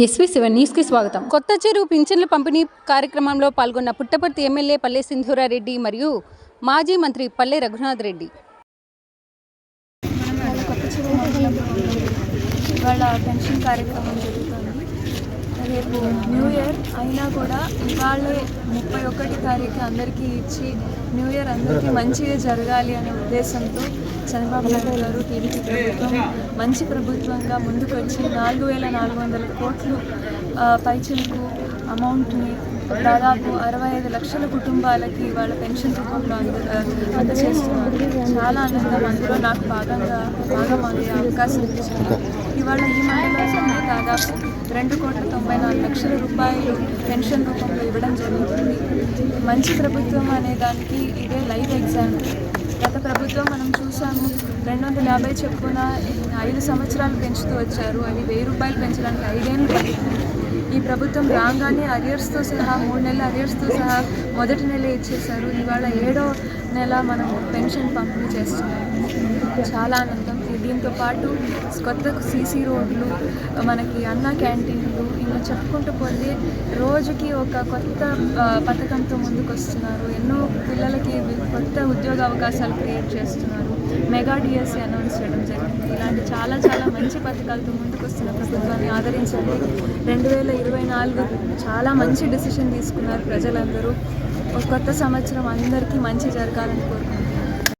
SV7 న్యూస్కి స్వాగతం. కొత్త చెరువు పింఛన్ల పంపిణీ కార్యక్రమంలో పాల్గొన్న పుట్టపర్తి ఎమ్మెల్యే పల్లె సింధూరారెడ్డి మరియు మాజీ మంత్రి పల్లె రఘునాథ్ రెడ్డి. కొత్త చెరువు ఇవాళ పెన్షన్ కార్యక్రమం జరుగుతుంది. రేపు న్యూ ఇయర్ అయినా కూడా ఇవాళే 31 తారీఖు అందరికీ ఇచ్చి న్యూ ఇయర్ అందరికీ మంచిగా జరగాలి అనే ఉద్దేశంతో చంద్రబాబు నాయుడు గారు టీడీపీ ప్రభుత్వం మంచి ప్రభుత్వంగా ముందుకు వచ్చి 4,400 కోట్లు పైచిలకు అమౌంట్ని దాదాపు 65 లక్షల కుటుంబాలకి వాళ్ళ పెన్షన్ రూపంలో అందజేస్తున్నారు. చాలా ఆనందం. అందులో నాకు భాగంగా అయ్యే అవకాశం ఇచ్చింది. ఇవాళ ఈ మండలంలోనే దాదాపు 2,94,00,000 రూపాయలు పెన్షన్ రూపంలో ఇవ్వడం జరుగుతుంది. మంచి ప్రభుత్వం అనే దానికి ఇదే లైవ్ ఎగ్జాంపుల్. గత ప్రభుత్వం మనం చూసాము, 250 చెప్పున 5 సంవత్సరాలు పెంచుతూ వచ్చారు. అది 1000 రూపాయలు పెంచడానికి 5 ఏళ్ళు పడింది. ఈ ప్రభుత్వం రాగానే అరియర్స్తో సహా 3 నెలల అరియర్స్తో సహా మొదటి నెల ఇచ్చేశారు. ఇవాళ 7వ నెల మనం పెన్షన్ పంపిణీ చేస్తున్నాము. చాలా ఆనందం. దీంతో పాటు కొత్త సీసీ రోడ్లు, మనకి అన్న క్యాంటీన్లు, ఇంకా చెప్పుకుంటూ పోతే రోజుకి ఒక కొత్త పథకంతో ముందుకు వస్తున్నారు. ఎన్నో పిల్లలకి కొత్త ఉద్యోగ అవకాశాలు క్రియేట్ చేస్తున్నారు. మెగా డిఎస్సి అనౌన్స్ చేయడం జరిగింది. ఇలాంటి చాలా మంచి పథకాలతో ముందుకు వస్తున్న ప్రభుత్వాన్ని ఆదరించండి. 2024 చాలా మంచి డెసిషన్ తీసుకున్నారు ప్రజలందరూ. కొత్త సంవత్సరం అందరికీ మంచి జరగాలని కోరుకుంటున్నారు.